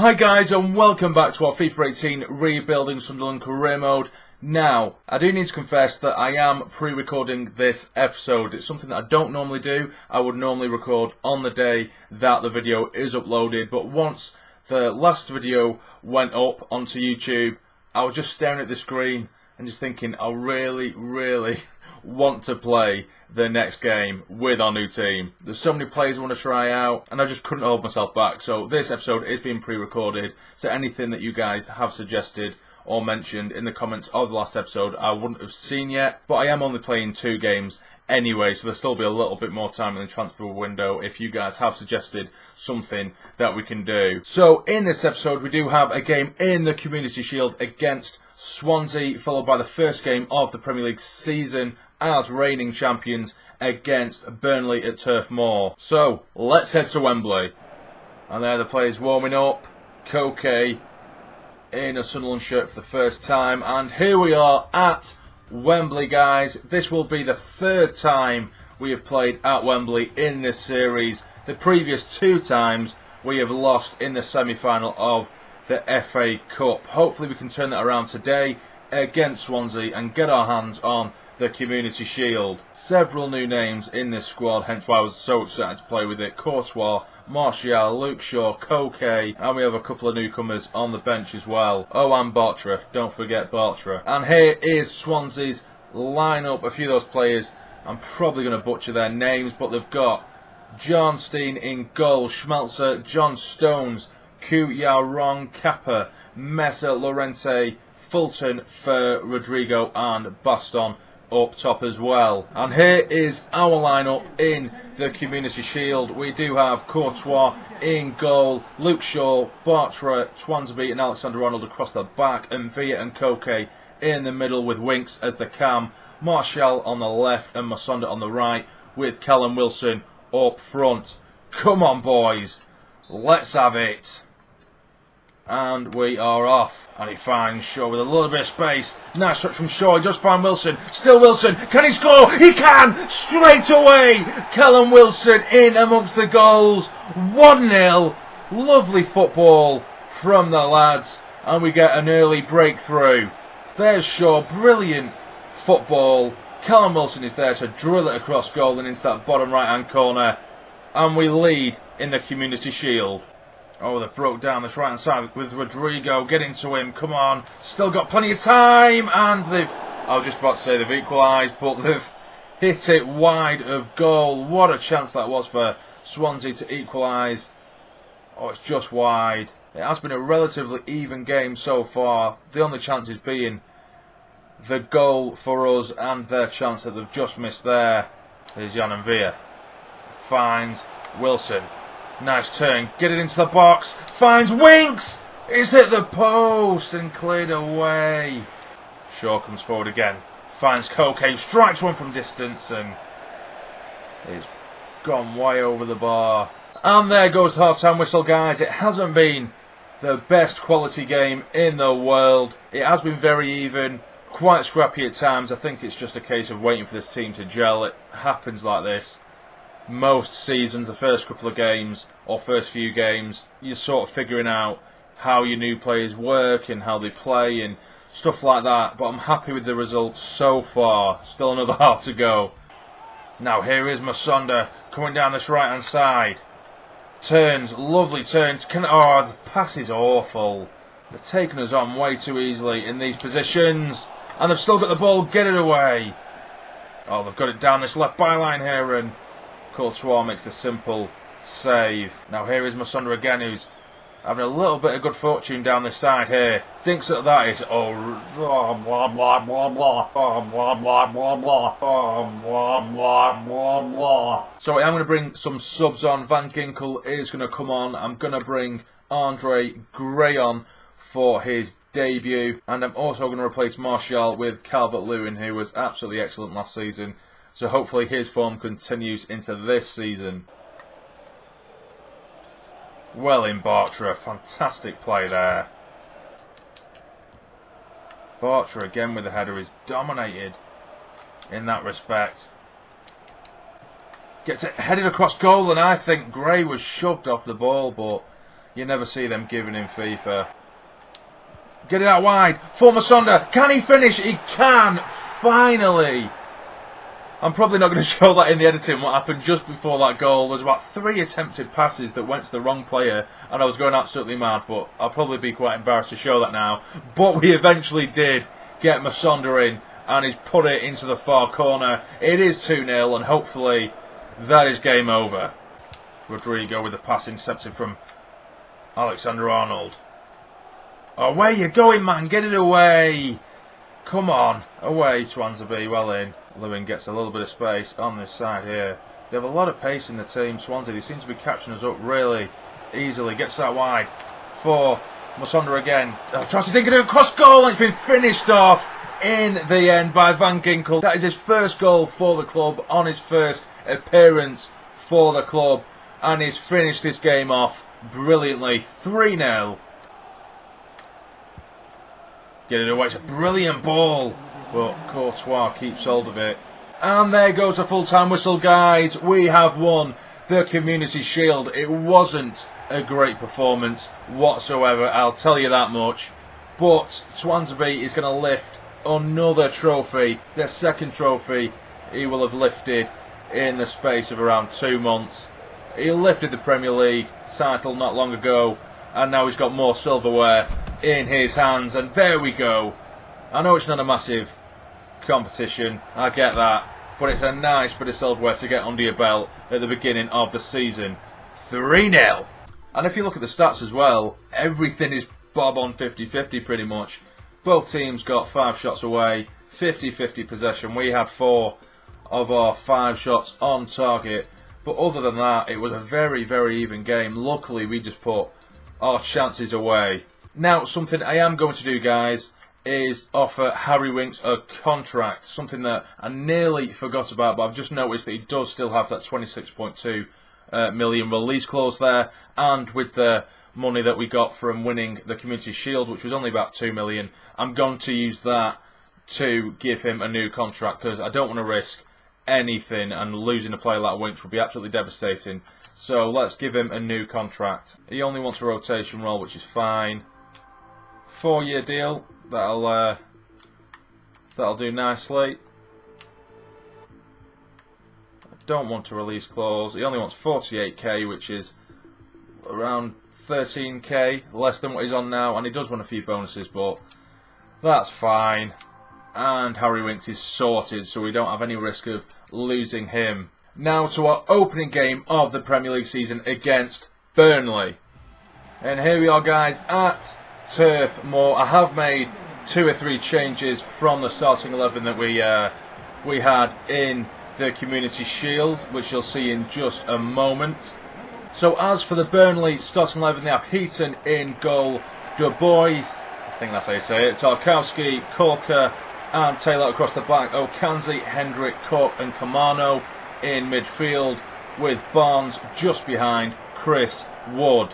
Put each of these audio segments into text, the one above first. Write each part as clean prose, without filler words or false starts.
Hi guys, and welcome back to our FIFA 18 Rebuilding Sunderland Career Mode. Now, I do need to confess that I am pre-recording this episode. It's something that I don't normally do. I would normally record on the day that the video is uploaded, but once the last video went up onto YouTube, I was just staring at the screen and just thinking, I really want to play the next game with our new team. There's so many players I want to try out, and I just couldn't hold myself back. So this episode is being pre-recorded, so anything that you guys have suggested or mentioned in the comments of the last episode I wouldn't have seen yet, but I am only playing 2 games anyway, so there'll still be a little bit more time in the transfer window if you guys have suggested something that we can do. So in this episode we do have a game in the Community Shield against Swansea, followed by the first game of the Premier League season as reigning champions against Burnley at Turf Moor. So let's head to Wembley. And there the players warming up. Koke in a Sunderland shirt for the first time, and here we are at Wembley, guys. This will be the 3rd time we have played at Wembley in this series. The previous 2 times we have lost in the semi-final of the FA Cup. Hopefully we can turn that around today against Swansea and get our hands on the Community Shield. Several new names in this squad, hence why I was so excited to play with it. Courtois, Martial, Luke Shaw, Koke, and we have a couple of newcomers on the bench as well. Oh, and Bartra, don't forget Bartra. And here is Swansea's lineup. A few of those players, I'm probably going to butcher their names, but they've got John Steen in goal, Schmelzer, John Stones, Ku Yao Rong, Kappa, Messer, Lorente, Fulton, Fer, Rodrigo, and Baston up top as well. And here is our lineup in the Community Shield. We do have Courtois in goal, Luke Shaw, Bartra, Twansby and Alexander Arnold across the back, and Villa and Koke in the middle with Winks as the cam, Martial on the left and Masonda on the right, with Callum Wilson up front. Come on boys, let's have it. And we are off. And he finds Shaw with a little bit of space. Nice touch from Shaw. He does find Wilson. Still Wilson. Can he score? He can! Straight away! Callum Wilson in amongst the goals. 1-0. Lovely football from the lads. And we get an early breakthrough. There's Shaw. Brilliant football. Callum Wilson is there to drill it across goal and into that bottom right-hand corner. And we lead in the Community Shield. Oh, they broke down this right-hand side with Rodrigo. Getting to him. Come on. Still got plenty of time. And they've... I was just about to say they've equalised, but they've hit it wide of goal. What a chance that was for Swansea to equalise. Oh, it's just wide. It has been a relatively even game so far. The only chances being the goal for us and their chance that they've just missed there. Here's Jan and Villa. Finds Wilson. Nice turn, get it into the box, finds Winks! It's hit the post and cleared away. Shaw comes forward again, finds Koke, strikes one from distance and it's gone way over the bar. And there goes the half-time whistle, guys. It hasn't been the best quality game in the world. It has been very even, quite scrappy at times. I think it's just a case of waiting for this team to gel. It happens like this. Most seasons, the first couple of games or first few games, you're sort of figuring out how your new players work and how they play and stuff like that. But I'm happy with the results so far. Still another half to go. Now here is Masonda coming down this right hand side. Turns, lovely turns. Oh, the pass is awful. They're taking us on way too easily in these positions. And they've still got the ball, get it away. Oh, they've got it down this left byline here and Courtois makes the simple save. Now here is Masonda again, who's having a little bit of good fortune down this side here. Thinks that that is blah blah blah blah blah blah blah blah blah blah blah. So I'm going to bring some subs on. Van Ginkel is going to come on. I'm going to bring Andre Gray on for his debut, and I'm also going to replace Martial with Calvert-Lewin, who was absolutely excellent last season. So hopefully his form continues into this season. Well in Bartra, fantastic play there. Bartra again with the header is dominated in that respect. Gets it headed across goal, and I think Gray was shoved off the ball, but You never see them giving in FIFA. Get it out wide. For Masonda. Can he finish? He can. Finally. I'm probably not going to show that in the editing what happened just before that goal. There's about 3 attempted passes that went to the wrong player, and I was going absolutely mad, but I'll probably be quite embarrassed to show that now. But we eventually did get Masonda in, and he's put it into the far corner. It is 2-0, and hopefully that is game over. Rodrigo with the pass intercepted from Alexander-Arnold. Oh, where you going, man? Get it away. Come on. Away, Swansea. Well in. Lewin gets a little bit of space on this side here. They have a lot of pace in the team, Swansea. They seem to be catching us up really easily. Gets that wide for Masonda again. Tries to think of a cross goal, and it's been finished off in the end by Van Ginkel. That is his first goal for the club on his first appearance for the club. And he's finished this game off brilliantly. 3-0. Get it away. It's a brilliant ball. But Courtois keeps hold of it. And there goes a full-time whistle, guys. We have won the Community Shield. It wasn't a great performance whatsoever, I'll tell you that much. But Swansea is going to lift another trophy. Their second trophy he will have lifted in the space of around 2 months. He lifted the Premier League title not long ago, and now he's got more silverware in his hands. And there we go. I know it's not a massive competition, I get that, but it's a nice bit of silverware to get under your belt at the beginning of the season. 3-0. And if you look at the stats as well, everything is bob on 50-50 pretty much. Both teams got 5 shots away, 50-50 possession. We had 4 of our 5 shots on target, but other than that, it was a very, very even game. Luckily, we just put our chances away. Now, something I am going to do, guys, is offer Harry Winks a contract, something that I nearly forgot about, but I've just noticed that he does still have that 26.2 million release clause there, and with the money that we got from winning the Community Shield, which was only about 2 million, I'm going to use that to give him a new contract, because I don't want to risk anything, and losing a player like Winks would be absolutely devastating. So let's give him a new contract. He only wants a rotation role, which is fine. 4-year deal. That'll do nicely. I don't want a release clause. He only wants 48k, which is around 13k, less than what he's on now, and he does want a few bonuses, but that's fine. And Harry Winks is sorted, so we don't have any risk of losing him. Now to our opening game of the Premier League season against Burnley. And here we are, guys, at Turf Moor. I have made 2 or 3 changes from the starting 11 that we had in the Community Shield, which you'll see in just a moment. So as for the Burnley starting 11, they have Heaton in goal, Du Bois, I think that's how you say it, Tarkowski, Corker and Taylor across the back, Okanzi, Hendrick, Cook and Kamano in midfield, with Barnes just behind Chris Wood.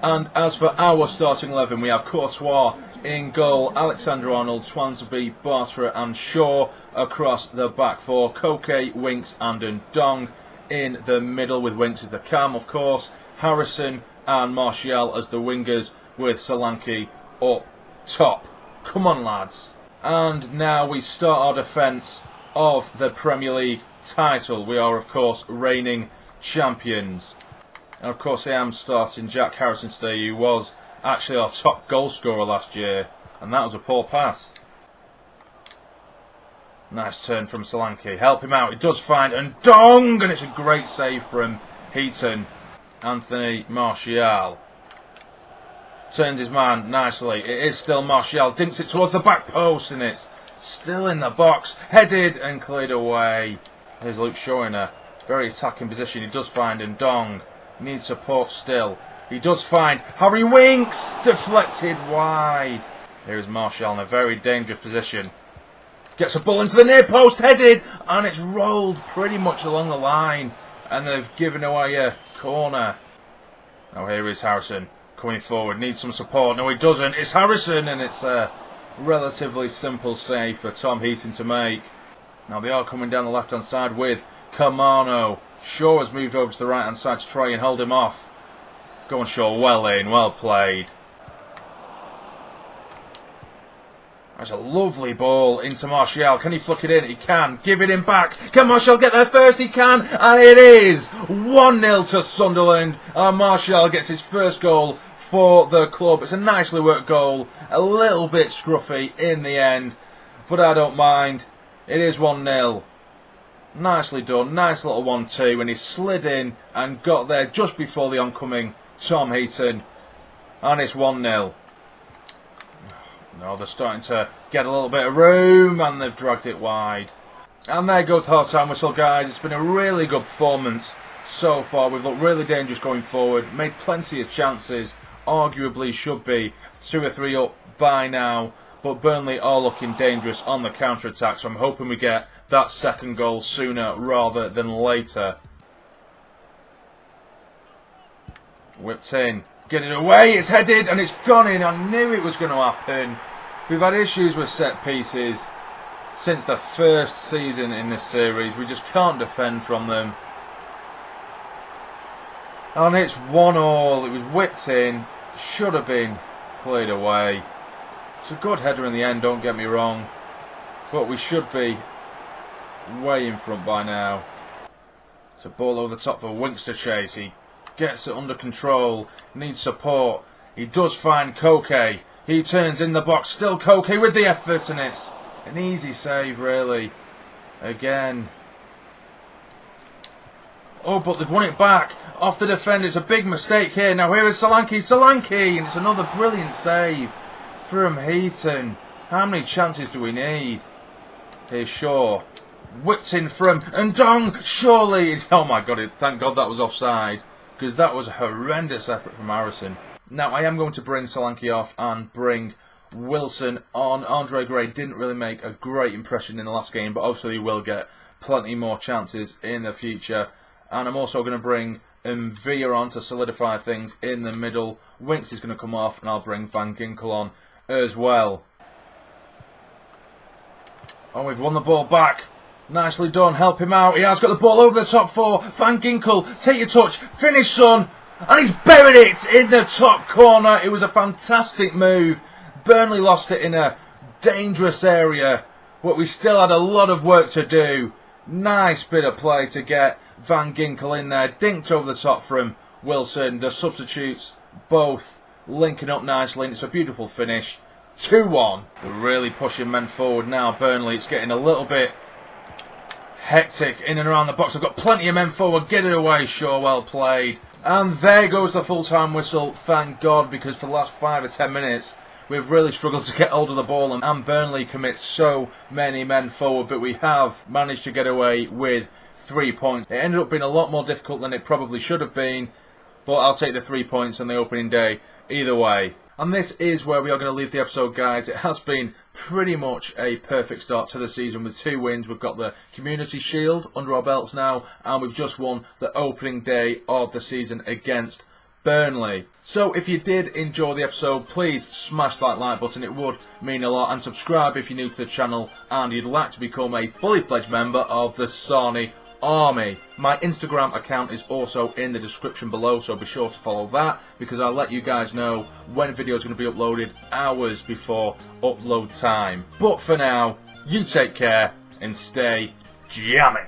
And as for our starting 11, we have Courtois in goal, Alexander-Arnold, Swansea, Bartra and Shaw across the back 4, Koke, Winks and Ndong in the middle, with Winks as the cam, of course, Harrison and Martial as the wingers, with Solanke up top. Come on, lads. And now we start our defence of the Premier League title. We are, of course, reigning champions. And of course I am starting Jack Harrison today, who was actually our top goal scorer last year, and that was a poor pass. Nice turn from Solanke. Help him out. He does find Ndong, and it's a great save from Heaton. Anthony Martial turns his man nicely. It is still Martial. Dinks it towards the back post, and it's still in the box. Headed and cleared away. Here's Luke Shaw in a very attacking position. He does find Ndong. Needs support still. He does find Harry Winks. Deflected wide. Here is Martial in a very dangerous position. Gets a ball into the near post. Headed. And it's rolled pretty much along the line. And they've given away a corner. Now here is Harrison coming forward. Needs some support. No, he doesn't. It's Harrison. And it's a relatively simple save for Tom Heaton to make. Now they are coming down the left-hand side with Kamano. Shaw has moved over to the right-hand side to try and hold him off. Go on, Shaw. Well in. Well played. That's a lovely ball into Martial. Can he flick it in? He can. Give it him back. Can Martial get there first? He can. And it is 1-0 to Sunderland. And Martial gets his first goal for the club. It's a nicely worked goal. A little bit scruffy in the end. But I don't mind. It is 1-0. Nicely done. Nice little 1-2. And he slid in and got there just before the oncoming Tom Heaton. And it's 1-0. No, they're starting to get a little bit of room and they've dragged it wide. And there goes the half-time whistle, guys. It's been a really good performance so far. We've looked really dangerous going forward. Made plenty of chances. Arguably should be 2 or 3 up by now. But Burnley are looking dangerous on the counter-attack. So I'm hoping we get that second goal sooner rather than later. Whipped in. Get it away, it's headed and it's gone in. I knew it was going to happen. We've had issues with set pieces since the first season in this series. We just can't defend from them. And it's 1-1. It was whipped in. Should have been played away. It's a good header in the end, don't get me wrong. But we should be way in front by now. It's a ball over the top for Winks to chase. He gets it under control, needs support. He does find Koke. He turns in the box, still Koke with the effort, and it's an easy save, really. Again. Oh, but they've won it back off the defender. It's a big mistake here. Now here is Solanke. Solanke! And it's another brilliant save from Heaton. How many chances do we need? Here's Shaw. Whipped in from Ndong. Surely. Oh my God, thank God that was offside. Because that was a horrendous effort from Harrison. Now, I am going to bring Solanke off and bring Wilson on. Andre Gray didn't really make a great impression in the last game, but obviously he will get plenty more chances in the future. And I'm also going to bring Mvia on to solidify things in the middle. Winks is going to come off, and I'll bring Van Ginkel on as well. Oh, we've won the ball back. Nicely done, help him out. He has got the ball over the top for Van Ginkel. Take your touch, finish, son. And he's buried it in the top corner. It was a fantastic move. Burnley lost it in a dangerous area, but we still had a lot of work to do. Nice bit of play to get Van Ginkel in there. Dinked over the top from Wilson. The substitutes both linking up nicely, and it's a beautiful finish. 2-1. They're really pushing men forward now, Burnley. It's getting a little bit hectic in and around the box. I've got plenty of men forward. Get it away, Shaw. Well played. And there goes the full-time whistle. Thank God, because for the last 5 or 10 minutes, we've really struggled to get hold of the ball. And Burnley commits so many men forward. But we have managed to get away with 3 points. It ended up being a lot more difficult than it probably should have been. But I'll take the 3 points on the opening day either way. And this is where we are going to leave the episode, guys. It has been pretty much a perfect start to the season with 2 wins. We've got the Community Shield under our belts now, and we've just won the opening day of the season against Burnley. So if you did enjoy the episode, please smash that like button. It would mean a lot. And subscribe if you're new to the channel and you'd like to become a fully fledged member of the Sarnie Army. My Instagram account is also in the description below, so be sure to follow that, because I'll let you guys know when videos are going to be uploaded hours before upload time. But for now, you take care and stay jamming.